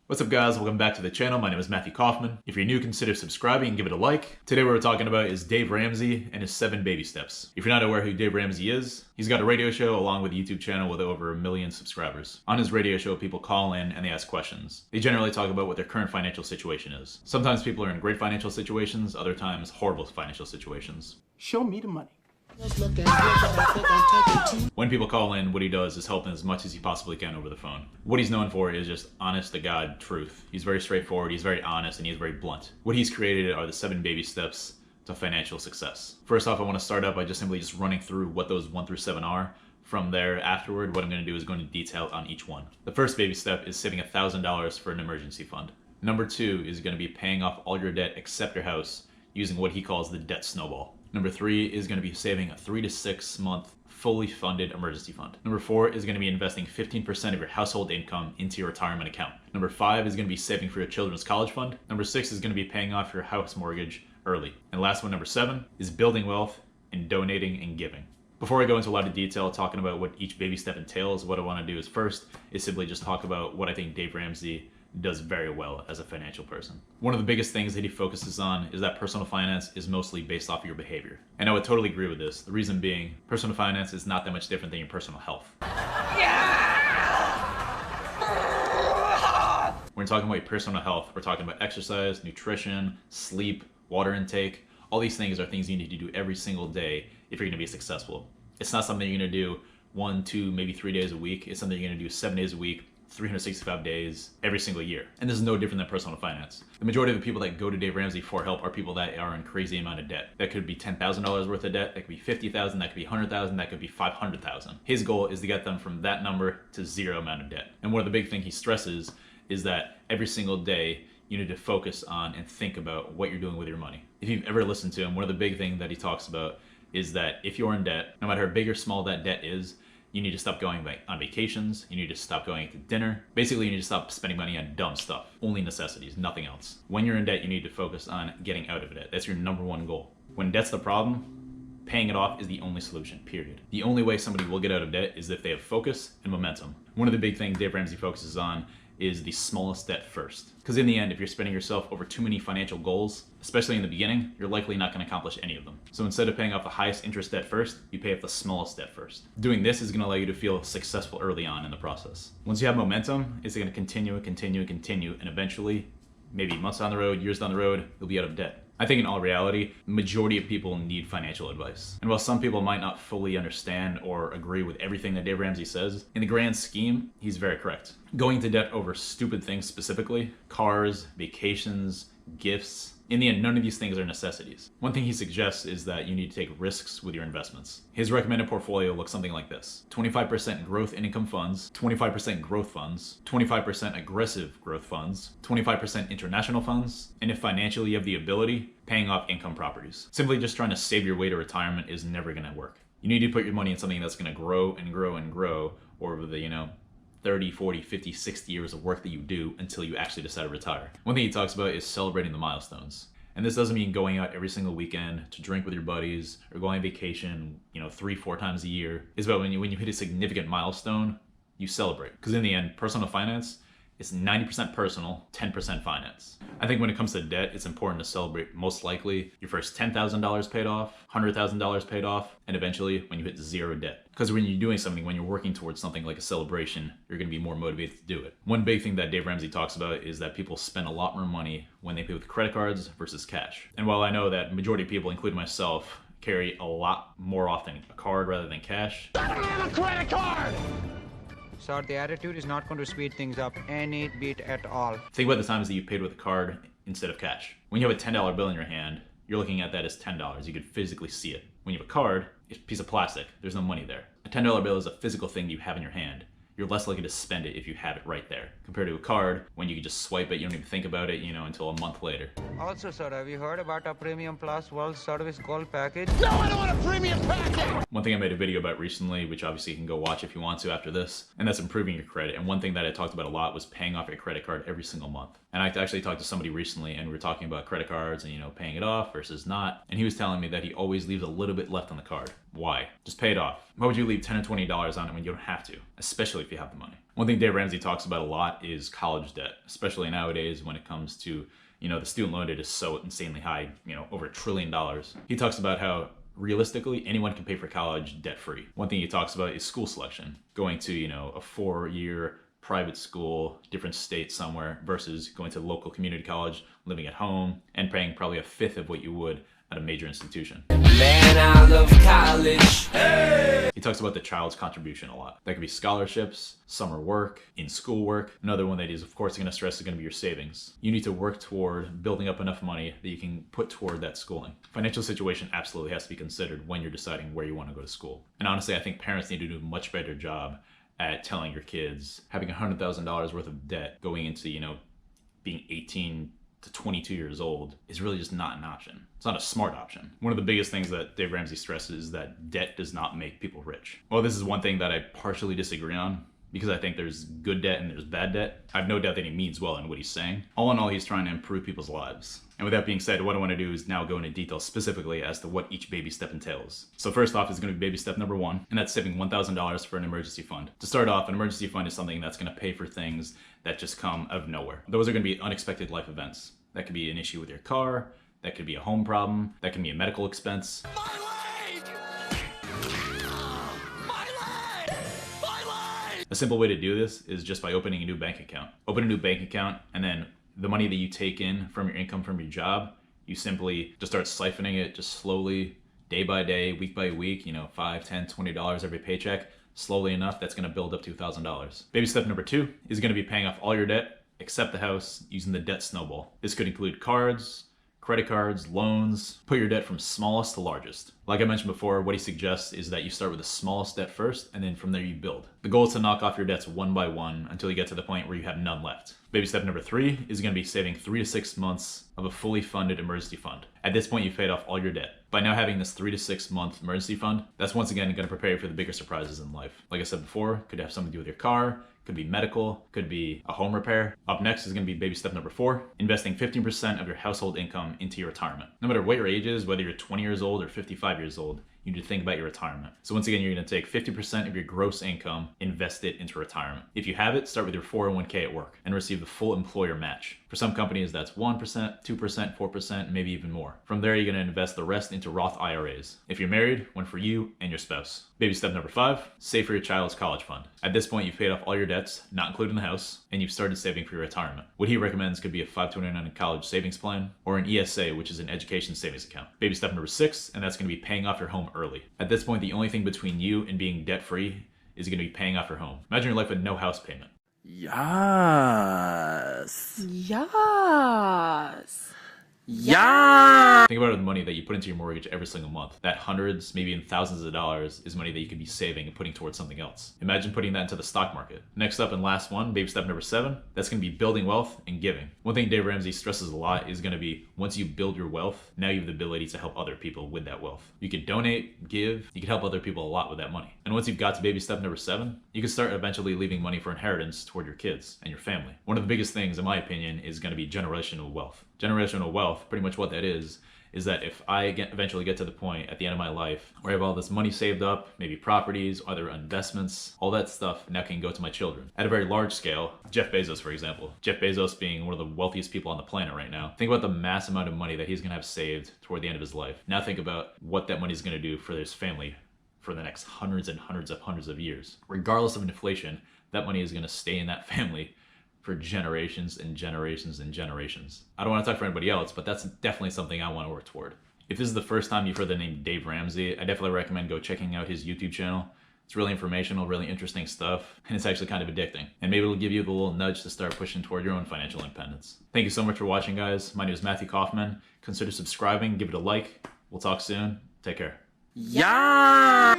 What's up guys, welcome back to the channel. My name is Matthew Kaufman. If you're new, consider subscribing and give it a like. Today what we're talking about is Dave Ramsey and his 7 baby steps. If you're not aware who Dave Ramsey is, he's got a radio show along with a YouTube channel with over 1 million subscribers. On his radio show, people call in and they ask questions. They generally talk about what their current financial situation is. Sometimes people are in great financial situations, other times horrible financial situations. Show me the money. When people call in, what he does is help them as much as he possibly can over the phone. What he's known for is just honest to God truth. He's very straightforward, he's very honest, and he's very blunt. What he's created are the 7 baby steps to financial success. First off, I want to start out by just simply running through what those 1 through 7 are. From there, afterward, what I'm going to do is go into detail on each one. The first baby step is saving $1,000 for an emergency fund. Number 2 is going to be paying off all your debt except your house using what he calls the debt snowball. Number 3 is going to be saving a 3 to 6 month fully funded emergency fund. Number 4 is going to be investing 15% of your household income into your retirement account. Number 5 is going to be saving for your children's college fund. Number 6 is going to be paying off your house mortgage early. And last one, number 7, is building wealth and donating and giving. Before I go into a lot of detail talking about what each baby step entails, what I want to do is first is simply just talk about what I think Dave Ramsey does very well as a financial person. One of the biggest things that he focuses on is that personal finance is mostly based off of your behavior. And I would totally agree with this. The reason being, personal finance is not that much different than your personal health. When we're talking about your personal health, we're talking about exercise, nutrition, sleep, water intake. All these things are things you need to do every single day if you're going to be successful. It's not something you're going to do 1, 2, maybe 3 days a week. It's something you're going to do 7 days a week, 365 days every single year. And this is no different than personal finance. The majority of the people that go to Dave Ramsey for help are people that are in crazy amount of debt. That could be $10,000 worth of debt, that could be $50,000, that could be $100,000, that could be $500,000. His goal is to get them from that number to 0 amount of debt. And one of the big things he stresses is that every single day you need to focus on and think about what you're doing with your money. If you've ever listened to him, one of the big things that he talks about is that if you're in debt, no matter how big or small that debt is, you need to stop going on vacations. You need to stop going to dinner. Basically, you need to stop spending money on dumb stuff. Only necessities, nothing else. When you're in debt, you need to focus on getting out of debt. That's your number 1 goal. When debt's the problem, paying it off is the only solution, period. The only way somebody will get out of debt is if they have focus and momentum. One of the big things Dave Ramsey focuses on is the smallest debt first. Because in the end, if you're spending yourself over too many financial goals, especially in the beginning, you're likely not going to accomplish any of them. So instead of paying off the highest interest debt first, you pay off the smallest debt first. Doing this is going to allow you to feel successful early on in the process. Once you have momentum, it's going to continue and continue and continue, and eventually, maybe months down the road, years down the road, you'll be out of debt. I think in all reality, the majority of people need financial advice. And while some people might not fully understand or agree with everything that Dave Ramsey says, in the grand scheme, he's very correct. Going into debt over stupid things specifically, cars, vacations, gifts, in the end, none of these things are necessities. One thing he suggests is that you need to take risks with your investments. His recommended portfolio looks something like this: 25% growth in income funds, 25% growth funds, 25% aggressive growth funds, 25% international funds, and if financially you have the ability, paying off income properties. Simply just trying to save your way to retirement is never going to work. You need to put your money in something that's going to grow and grow and grow over the, 30, 40, 50, 60 years of work that you do until you actually decide to retire. One thing he talks about is celebrating the milestones. And this doesn't mean going out every single weekend to drink with your buddies or going on vacation, 3, 4 times a year. It's about when you hit a significant milestone, you celebrate. Because in the end, personal finance is 90% personal, 10% finance. I think when it comes to debt, it's important to celebrate most likely your first $10,000 paid off, $100,000 paid off, and eventually when you hit 0 debt. Because when you're doing something, when you're working towards something like a celebration, you're going to be more motivated to do it. One big thing that Dave Ramsey talks about is that people spend a lot more money when they pay with credit cards versus cash. And while I know that majority of people, including myself, carry a lot more often a card rather than cash, I don't have a credit card! Sir, the attitude is not going to speed things up any bit at all. think about the times that you paid with a card instead of cash. When you have a $10 bill in your hand, you're looking at that as $10. You could physically see it. When you have a card, it's a piece of plastic. There's no money there. A $10 bill is a physical thing you have in your hand. You're less likely to spend it if you have it right there, compared to a card when you can just swipe it, you don't even think about it, until a month later. Also, sir, have you heard about our Premium Plus World Service Gold package? No, I don't want a premium package! One thing I made a video about recently, which obviously you can go watch if you want to after this, and that's improving your credit. And one thing that I talked about a lot was paying off your credit card every single month. And I actually talked to somebody recently and we were talking about credit cards and, paying it off versus not. And he was telling me that he always leaves a little bit left on the card. Why? Just pay it off. Why would you leave $10 or $20 on it when you don't have to? Especially if you have the money. One thing Dave Ramsey talks about a lot is college debt, especially nowadays when it comes to, the student loan debt is so insanely high, over $1 trillion. He talks about how realistically, anyone can pay for college debt-free. One thing he talks about is school selection. Going to, a 4-year private school, different state somewhere, versus going to local community college, living at home, and paying probably a fifth of what you would at a major institution. Man, I love college. Hey! He talks about the child's contribution a lot. That could be scholarships, summer work, in-school work. Another one that he's of course going to stress is going to be your savings. You need to work toward building up enough money that you can put toward that schooling. Financial situation absolutely has to be considered when you're deciding where you want to go to school. And honestly, I think parents need to do a much better job at telling your kids having $100,000 worth of debt going into, being 18 to 22 years old is really just not an option. It's not a smart option. One of the biggest things that Dave Ramsey stresses is that debt does not make people rich. Well, this is one thing that I partially disagree on, because I think there's good debt and there's bad debt. I have no doubt that he means well in what he's saying. All in all, he's trying to improve people's lives. And with that being said, what I want to do is now go into detail specifically as to what each baby step entails. So first off is going to be baby step number 1, and that's saving $1,000 for an emergency fund. To start off, an emergency fund is something that's going to pay for things that just come out of nowhere. Those are going to be unexpected life events. That could be an issue with your car, that could be a home problem, that can be a medical expense. My leg! My leg! My leg! A simple way to do this is just by opening a new bank account. Open a new bank account, and then the money that you take in from your income from your job, you simply just start siphoning it just slowly, day by day, week by week, $5, $10, $20 every paycheck. Slowly enough, that's gonna build up to $1,000. Baby step number 2 is gonna be paying off all your debt except the house using the debt snowball. This could include cards, credit cards, loans. Put your debt from smallest to largest. Like I mentioned before, what he suggests is that you start with the smallest debt first, and then from there you build. The goal is to knock off your debts one by one until you get to the point where you have none left. Baby step number 3 is going to be saving 3 to 6 months of a fully funded emergency fund. At this point, you've paid off all your debt. By now having this 3 to 6 month emergency fund, that's once again going to prepare you for the bigger surprises in life. Like I said before, could have something to do with your car, could be medical, could be a home repair. Up next is going to be baby step number 4, investing 15% of your household income into your retirement. No matter what your age is, whether you're 20 years old or 55 years old, you need to think about your retirement. So once again, you're going to take 50% of your gross income, invest it into retirement. If you have it, start with your 401k at work and receive the full employer match. For some companies, that's 1%, 2%, 4%, maybe even more. From there, you're going to invest the rest into Roth IRAs. If you're married, one for you and your spouse. Baby step number 5, save for your child's college fund. At this point, you've paid off all your debts, not including the house, and you've started saving for your retirement. What he recommends could be a 529 college savings plan or an ESA, which is an education savings account. Baby step number 6, and that's going to be paying off your home early. At this point, the only thing between you and being debt-free is going to be paying off your home. Imagine your life with no house payment. Yes. Yes. Yeah. Think about the money that you put into your mortgage every single month. That hundreds, maybe even thousands of dollars is money that you could be saving and putting towards something else. Imagine putting that into the stock market. Next up and last one, baby step number 7, that's going to be building wealth and giving. One thing Dave Ramsey stresses a lot is going to be once you build your wealth, now you have the ability to help other people with that wealth. You could donate, give, you could help other people a lot with that money. And once you've got to baby step number 7, you can start eventually leaving money for inheritance toward your kids and your family. One of the biggest things, in my opinion, is going to be generational wealth. Generational wealth, pretty much what that is that if I eventually get to the point at the end of my life where I have all this money saved up, maybe properties, other investments, all that stuff now can go to my children. At a very large scale, Jeff Bezos, for example. Jeff Bezos being one of the wealthiest people on the planet right now. Think about the mass amount of money that he's going to have saved toward the end of his life. Now think about what that money is going to do for his family for the next hundreds and hundreds of years. Regardless of inflation, that money is going to stay in that family for generations and generations and generations. I don't want to talk for anybody else, but that's definitely something I want to work toward. If this is the first time you've heard the name Dave Ramsey, I definitely recommend go checking out his YouTube channel. It's really informational, really interesting stuff, and it's actually kind of addicting. And maybe it'll give you the little nudge to start pushing toward your own financial independence. Thank you so much for watching, guys. My name is Matthew Kaufman. Consider subscribing, give it a like. We'll talk soon. Take care. Yeah.